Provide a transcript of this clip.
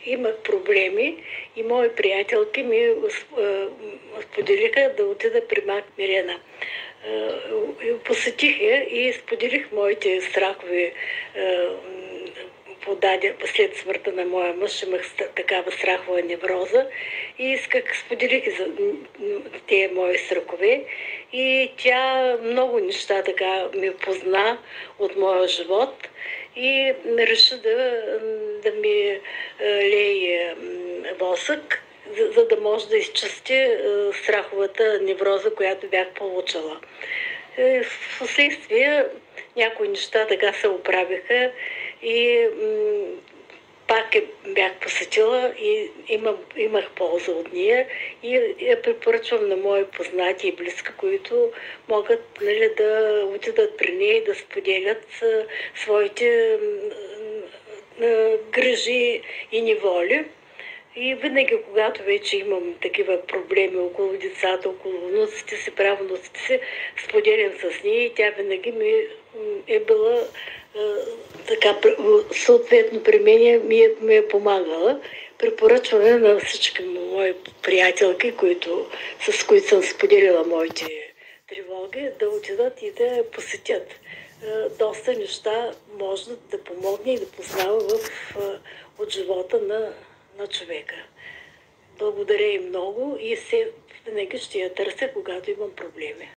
имах проблеми и мои приятелки ми споделиха да отида при мак Мирена. Посетих я и споделих моите страхове. След смъртта на моя мъж имах такава страхова невроза и споделих за тези мои страхове. И тя много неща така ми позна от моя живот и реши да ми лее восък, за да може да изчисти страховата невроза, която бях получила. В последствие някои неща така се оправиха и пак бях посетила и имах полза от нея и я препоръчвам на мои познати и близки, които могат, нали, да отидат при нея и да споделят своите грижи и неволи. И винаги, когато вече имам такива проблеми около децата, около внуците си, правнуците си, споделям с нея и тя винаги ми е била така, съответно при мен ми е помагала. Препоръчваме на всички мои приятелки, с които съм споделила моите тревоги, да отидат и да посетят. Доста неща може да помогне и да познава от живота на човека. Благодаря и много и винаги ще я търся, когато имам проблеми.